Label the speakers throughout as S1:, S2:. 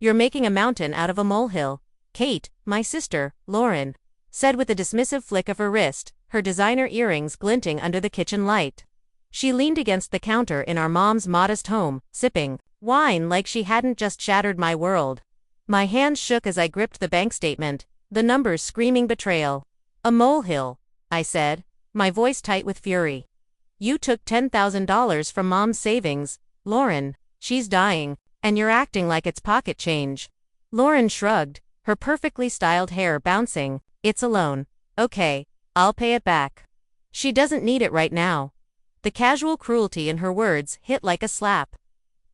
S1: You're making a mountain out of a molehill. Kate, my sister, Lauren, said with a dismissive flick of her wrist, her designer earrings glinting under the kitchen light. She leaned against the counter in our mom's modest home, sipping wine like she hadn't just shattered my world. My hands shook as I gripped the bank statement, the numbers screaming betrayal. A molehill, I said, my voice tight with fury. You took $10,000 from Mom's savings, Lauren. She's dying, and you're acting like it's pocket change. Lauren shrugged, her perfectly styled hair bouncing. It's a loan. Okay, I'll pay it back. She doesn't need it right now. The casual cruelty in her words hit like a slap.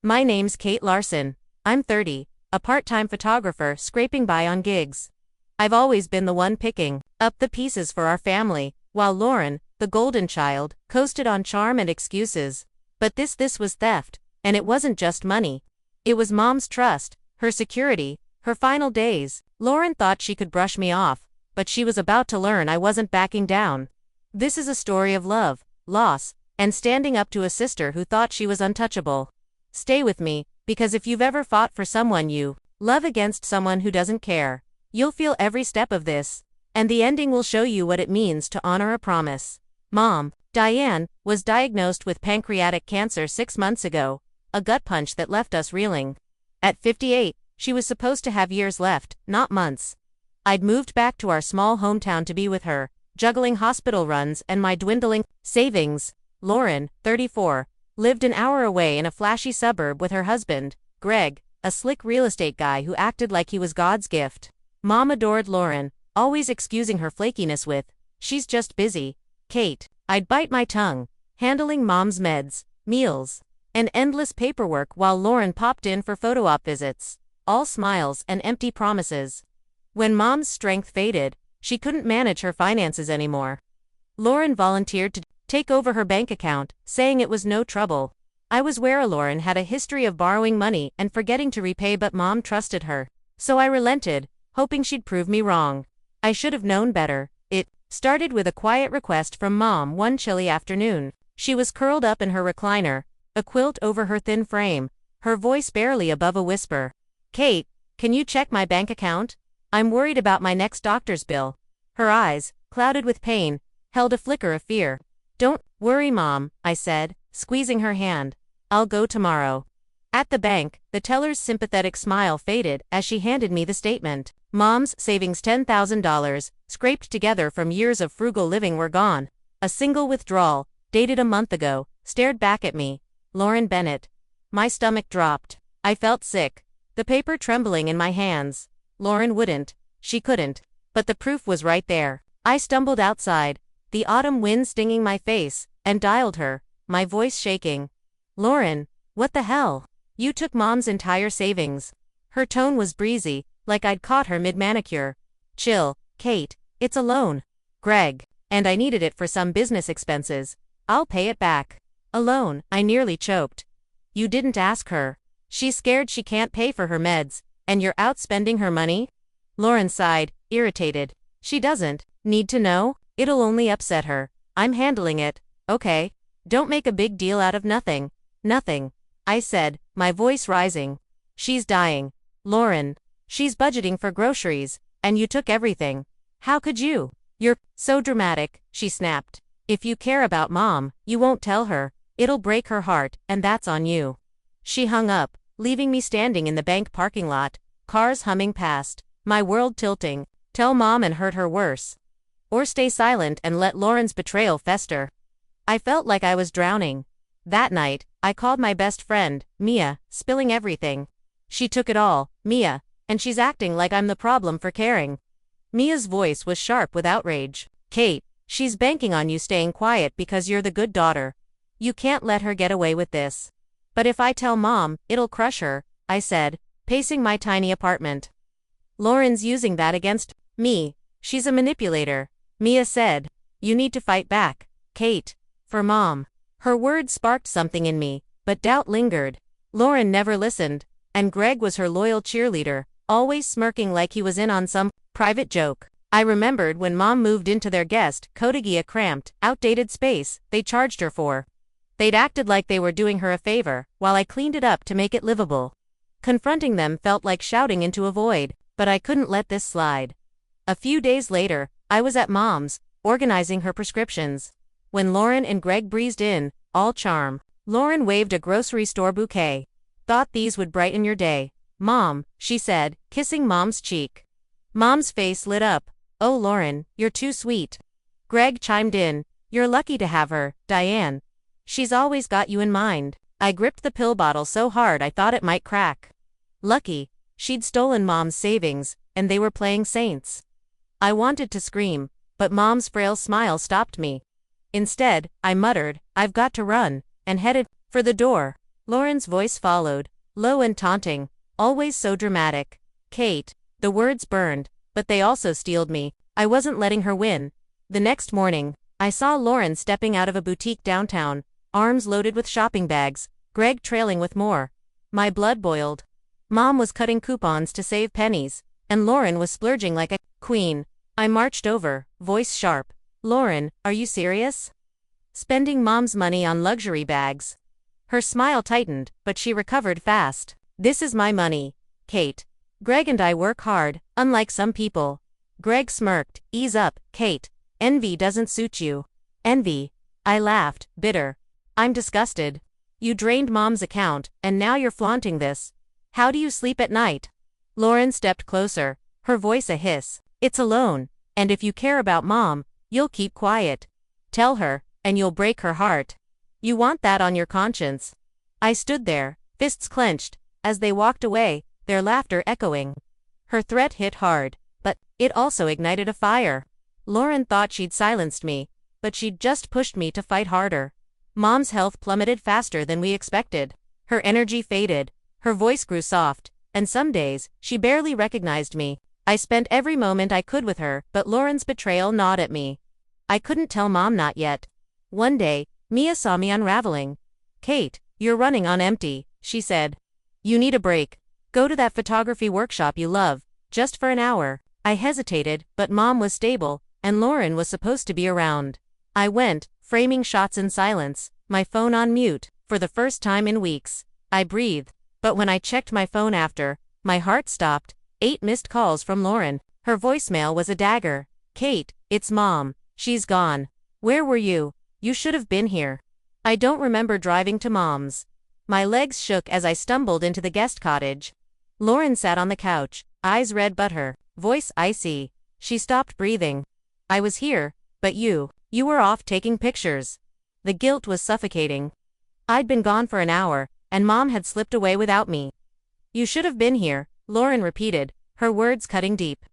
S1: My name's Kate Larson. I'm 30, a part-time photographer scraping by on gigs. I've always been the one picking up the pieces for our family, while Lauren, the golden child, coasted on charm and excuses. But this was theft, and it wasn't just money. It was Mom's trust, her security, her final days. Lauren thought she could brush me off, but she was about to learn I wasn't backing down. This is a story of love, loss, and standing up to a sister who thought she was untouchable. Stay with me, because if you've ever fought for someone you love against someone who doesn't care, you'll feel every step of this, and the ending will show you what it means to honor a promise. Mom, Diane, was diagnosed with pancreatic cancer 6 months ago, a gut punch that left us reeling. At 58, she was supposed to have years left, not months. I'd moved back to our small hometown to be with her, juggling hospital runs and my dwindling savings. Lauren, 34, lived an hour away in a flashy suburb with her husband, Greg, a slick real estate guy who acted like he was God's gift. Mom adored Lauren, always excusing her flakiness with, "She's just busy." Kate, I'd bite my tongue, handling Mom's meds, meals, and endless paperwork while Lauren popped in for photo op visits, all smiles and empty promises. When Mom's strength faded, she couldn't manage her finances anymore. Lauren volunteered to take over her bank account, saying it was no trouble. I was aware Lauren had a history of borrowing money and forgetting to repay, but Mom trusted her. So I relented, hoping she'd prove me wrong. I should have known better. It started with a quiet request from Mom one chilly afternoon. She was curled up in her recliner, a quilt over her thin frame, her voice barely above a whisper. "Kate, can you check my bank account? I'm worried about my next doctor's bill." Her eyes, clouded with pain, held a flicker of fear. "Don't worry, Mom," I said, squeezing her hand. "I'll go tomorrow." At the bank, the teller's sympathetic smile faded as she handed me the statement. Mom's savings, $10,000, scraped together from years of frugal living, were gone. A single withdrawal, dated a month ago, stared back at me. Lauren Bennett. My stomach dropped. I felt sick, the paper trembling in my hands. Lauren wouldn't. She couldn't. But the proof was right there. I stumbled outside, the autumn wind stinging my face, and dialed her, my voice shaking. "Lauren, what the hell? You took Mom's entire savings." Her tone was breezy, like I'd caught her mid-manicure. "Chill, Kate, it's a loan. Greg, and I needed it for some business expenses. I'll pay it back." "A loan," I nearly choked. "You didn't ask her. She's scared she can't pay for her meds, and you're out spending her money?" Lauren sighed, irritated. "She doesn't need to know. It'll only upset her. I'm handling it." "Okay. Don't make a big deal out of nothing." "Nothing," I said, my voice rising. "She's dying, Lauren. She's budgeting for groceries, and you took everything. How could you?" "You're so dramatic," she snapped. "If you care about Mom, you won't tell her. It'll break her heart, and that's on you." She hung up, leaving me standing in the bank parking lot, cars humming past, my world tilting. Tell Mom and hurt her worse. Or stay silent and let Lauren's betrayal fester. I felt like I was drowning. That night, I called my best friend, Mia, spilling everything. She took it all, Mia, and she's acting like I'm the problem for caring. Mia's voice was sharp with outrage. "Kate, she's banking on you staying quiet because you're the good daughter. You can't let her get away with this." "But if I tell Mom, it'll crush her," I said, pacing my tiny apartment. "Lauren's using that against me. She's a manipulator," Mia said. "You need to fight back, Kate. For Mom." Her words sparked something in me, but doubt lingered. Lauren never listened, and Greg was her loyal cheerleader, always smirking like he was in on some private joke. I remembered when Mom moved into their guest cotegie, a cramped, outdated space they charged her for. They'd acted like they were doing her a favor, while I cleaned it up to make it livable. Confronting them felt like shouting into a void, but I couldn't let this slide. A few days later, I was at Mom's, organizing her prescriptions. When Lauren and Greg breezed in, all charm. Lauren waved a grocery store bouquet. "Thought these would brighten your day, Mom," she said, kissing Mom's cheek. Mom's face lit up. "Oh Lauren, you're too sweet." Greg chimed in, "You're lucky to have her, Diane. She's always got you in mind." I gripped the pill bottle so hard I thought it might crack. Lucky. She'd stolen Mom's savings, and they were playing saints. I wanted to scream, but Mom's frail smile stopped me. Instead, I muttered, "I've got to run," and headed for the door. Lauren's voice followed, low and taunting, always so dramatic. "Kate." The words burned, but they also steeled me. I wasn't letting her win. The next morning, I saw Lauren stepping out of a boutique downtown, arms loaded with shopping bags, Greg trailing with more. My blood boiled. Mom was cutting coupons to save pennies, and Lauren was splurging like a queen. I marched over, voice sharp. "Lauren, are you serious? Spending Mom's money on luxury bags?" Her smile tightened, but she recovered fast. "This is my money, Kate. Greg and I work hard, unlike some people." Greg smirked. "Ease up, Kate. Envy doesn't suit you." "Envy?" I laughed, bitter. "I'm disgusted. You drained Mom's account, and now you're flaunting this. How do you sleep at night?" Lauren stepped closer, her voice a hiss. "It's a loan, and if you care about Mom, you'll keep quiet. Tell her, and you'll break her heart. You want that on your conscience." I stood there, fists clenched, as they walked away, their laughter echoing. Her threat hit hard, but it also ignited a fire. Lauren thought she'd silenced me, but she'd just pushed me to fight harder. Mom's health plummeted faster than we expected. Her energy faded, her voice grew soft, and some days, she barely recognized me. I spent every moment I could with her, but Lauren's betrayal gnawed at me. I couldn't tell Mom not yet. One day, Mia saw me unraveling. "Kate, you're running on empty," she said. "You need a break. Go to that photography workshop you love, just for an hour." I hesitated, but Mom was stable, and Lauren was supposed to be around. I went, framing shots in silence, my phone on mute. For the first time in weeks, I breathed, but when I checked my phone after, my heart stopped. 8 missed calls from Lauren. Her voicemail was a dagger. "Kate, it's Mom. She's gone. Where were you? You should have been here." I don't remember driving to Mom's. My legs shook as I stumbled into the guest cottage. Lauren sat on the couch, eyes red but her voice icy. She stopped breathing. "I was here, but you were off taking pictures." The guilt was suffocating. I'd been gone for an hour, and Mom had slipped away without me. "You should have been here," Lauren repeated, her words cutting deep.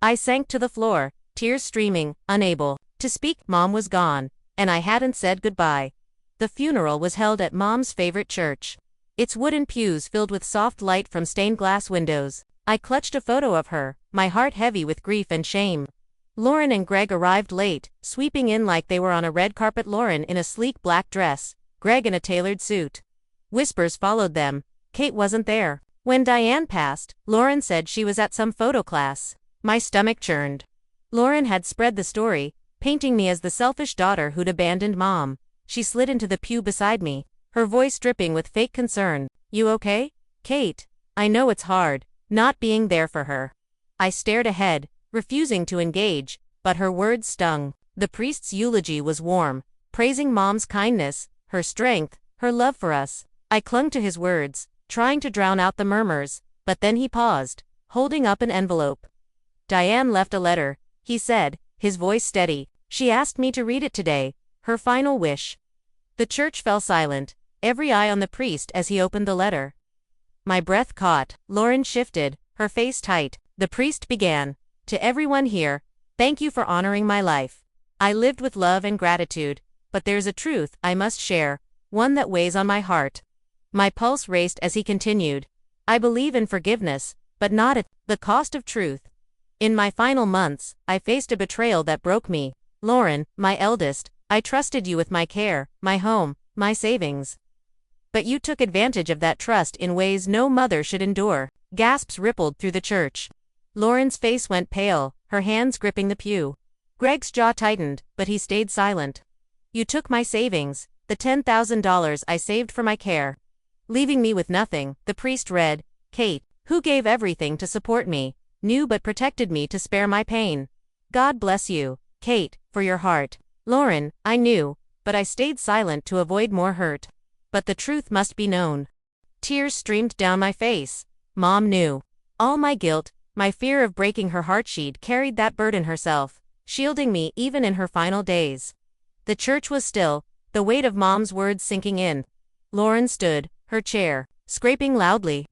S1: I sank to the floor, tears streaming, unable to speak. Mom was gone, and I hadn't said goodbye. The funeral was held at Mom's favorite church. Its wooden pews filled with soft light from stained glass windows. I clutched a photo of her, my heart heavy with grief and shame. Lauren and Greg arrived late, sweeping in like they were on a red carpet. Lauren in a sleek black dress, Greg in a tailored suit. Whispers followed them. Kate wasn't there. When Diane passed, Lauren said she was at some photo class. My stomach churned. Lauren had spread the story, painting me as the selfish daughter who'd abandoned Mom. She slid into the pew beside me, her voice dripping with fake concern. "You okay, Kate? I know it's hard, not being there for her." I stared ahead, refusing to engage, but her words stung. The priest's eulogy was warm, praising Mom's kindness, her strength, her love for us. I clung to his words, trying to drown out the murmurs, but then he paused, holding up an envelope. "Diane left a letter," he said, his voice steady. "She asked me to read it today, her final wish." The church fell silent, every eye on the priest as he opened the letter. My breath caught. Lauren shifted, her face tight. The priest began. "To everyone here, thank you for honoring my life. I lived with love and gratitude, but there's a truth I must share, one that weighs on my heart." My pulse raced as he continued. "I believe in forgiveness, but not at the cost of truth. In my final months, I faced a betrayal that broke me. Lauren, my eldest, I trusted you with my care, my home, my savings. But you took advantage of that trust in ways no mother should endure." Gasps rippled through the church. Lauren's face went pale, her hands gripping the pew. Greg's jaw tightened, but he stayed silent. "You took my savings, the $10,000 I saved for my care, leaving me with nothing." The priest read, Kate, who gave everything to support me, knew but protected me to spare my pain. God bless you, Kate, for your heart. Lauren, I knew, but I stayed silent to avoid more hurt. But the truth must be known. Tears streamed down my face. Mom knew. All my guilt, my fear of breaking her heart, she'd carried that burden herself, shielding me even in her final days. The church was still, the weight of Mom's words sinking in. Lauren stood, her chair, scraping loudly.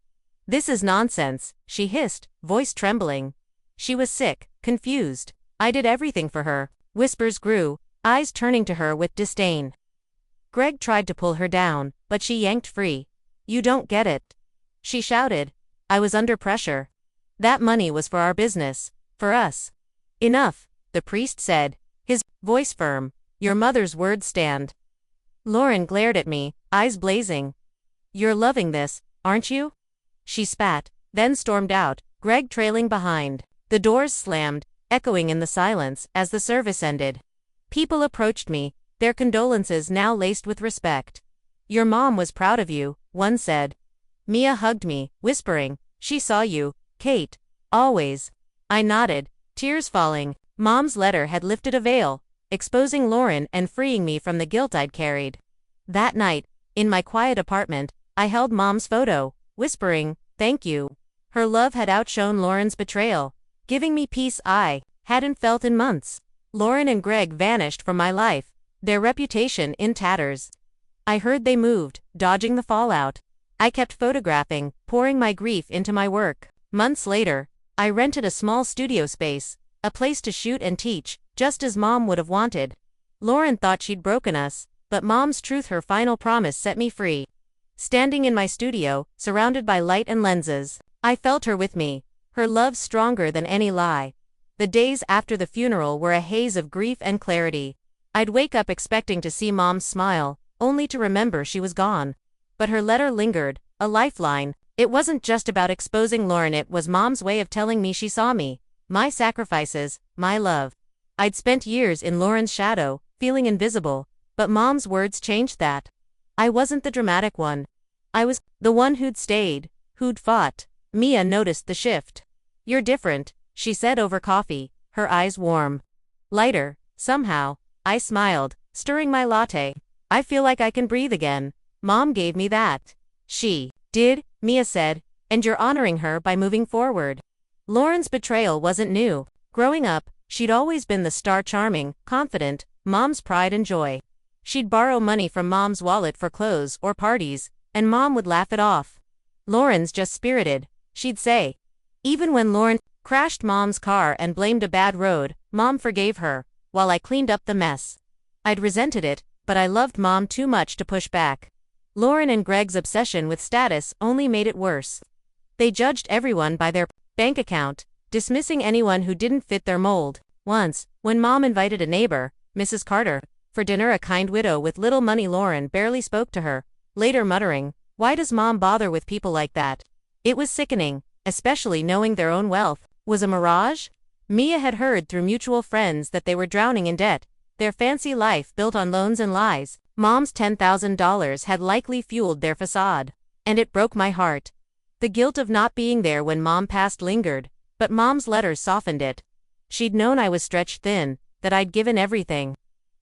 S1: This is nonsense, she hissed, voice trembling. She was sick, confused. I did everything for her. Whispers grew, eyes turning to her with disdain. Greg tried to pull her down, but she yanked free. You don't get it, she shouted. I was under pressure. That money was for our business, for us. Enough, the priest said, his voice firm. Your mother's words stand. Lauren glared at me, eyes blazing. You're loving this, aren't you? She spat, then stormed out, Greg trailing behind. The doors slammed, echoing in the silence as the service ended. People approached me, their condolences now laced with respect. Your mom was proud of you, one said. Mia hugged me, whispering, she saw you, Kate, always. I nodded, tears falling. Mom's letter had lifted a veil, exposing Lauren and freeing me from the guilt I'd carried. That night, in my quiet apartment, I held Mom's photo, whispering, thank you. Her love had outshone Lauren's betrayal, giving me peace I hadn't felt in months. Lauren and Greg vanished from my life, their reputation in tatters. I heard they moved, dodging the fallout. I kept photographing, pouring my grief into my work. Months later, I rented a small studio space, a place to shoot and teach, just as Mom would have wanted. Lauren thought she'd broken us, but Mom's truth, her final promise, set me free. Standing in my studio, surrounded by light and lenses, I felt her with me, her love stronger than any lie. The days after the funeral were a haze of grief and clarity. I'd wake up expecting to see Mom's smile, only to remember she was gone. But her letter lingered, a lifeline. It wasn't just about exposing Lauren, it was Mom's way of telling me she saw me, my sacrifices, my love. I'd spent years in Lauren's shadow, feeling invisible, but Mom's words changed that. I wasn't the dramatic one. I was the one who'd stayed, who'd fought. Mia noticed the shift. You're different, she said over coffee, her eyes warm. Lighter, somehow. I smiled, stirring my latte. I feel like I can breathe again. Mom gave me that. She did, Mia said, and you're honoring her by moving forward. Lauren's betrayal wasn't new. Growing up, she'd always been the star, charming, confident, Mom's pride and joy. She'd borrow money from Mom's wallet for clothes or parties, and Mom would laugh it off. Lauren's just spirited, she'd say. Even when Lauren crashed Mom's car and blamed a bad road, Mom forgave her, while I cleaned up the mess. I'd resented it, but I loved Mom too much to push back. Lauren and Greg's obsession with status only made it worse. They judged everyone by their bank account, dismissing anyone who didn't fit their mold. Once, when Mom invited a neighbor, Mrs. Carter, for dinner, a kind widow with little money, Lauren barely spoke to her, later muttering, "Why does Mom bother with people like that?" It was sickening, especially knowing their own wealth was a mirage. Mia had heard through mutual friends that they were drowning in debt, their fancy life built on loans and lies. Mom's $10,000 had likely fueled their facade. And it broke my heart. The guilt of not being there when Mom passed lingered, but Mom's letters softened it. She'd known I was stretched thin, that I'd given everything.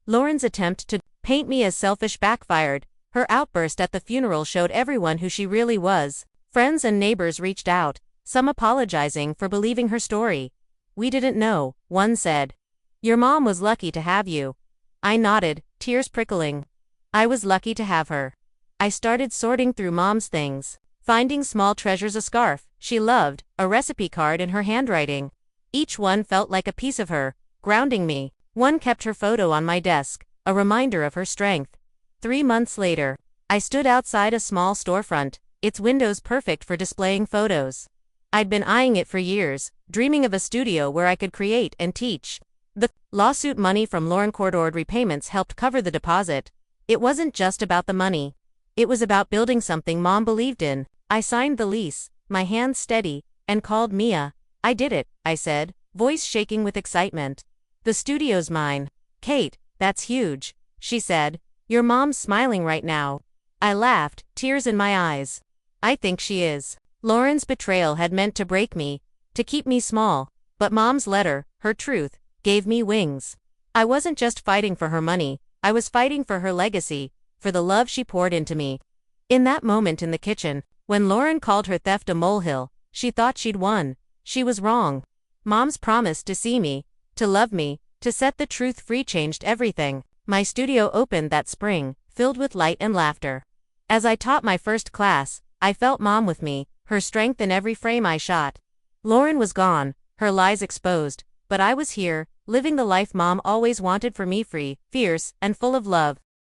S1: Lauren's attempt to paint me as selfish backfired. Her outburst at the funeral showed everyone who she really was. Friends and neighbors reached out, some apologizing for believing her story. "We didn't know," one said. "Your mom was lucky to have you." I nodded, tears prickling. I was lucky to have her. I started sorting through Mom's things, finding small treasures, a scarf she loved, a recipe card in her handwriting. Each one felt like a piece of her, grounding me. One kept her photo on my desk, a reminder of her strength. 3 months later, I stood outside a small storefront, its windows perfect for displaying photos. I'd been eyeing it for years, dreaming of a studio where I could create and teach. The lawsuit money from Lauren Cordored repayments helped cover the deposit. It wasn't just about the money. It was about building something Mom believed in. I signed the lease, my hands steady, and called Mia. "I did it," I said, voice shaking with excitement. "The studio's mine." "Kate, that's huge," she said. "Your mom's smiling right now." I laughed, tears in my eyes. "I think she is." Lauren's betrayal had meant to break me, to keep me small, but Mom's letter, her truth, gave me wings. I wasn't just fighting for her money, I was fighting for her legacy, for the love she poured into me. In that moment in the kitchen, when Lauren called her theft a molehill, she thought she'd won. She was wrong. Mom's promise to see me, to love me, to set the truth free changed everything. My studio opened that spring, filled with light and laughter. As I taught my first class, I felt Mom with me, her strength in every frame I shot. Lauren was gone, her lies exposed, but I was here, living the life Mom always wanted for me, free, fierce, and full of love.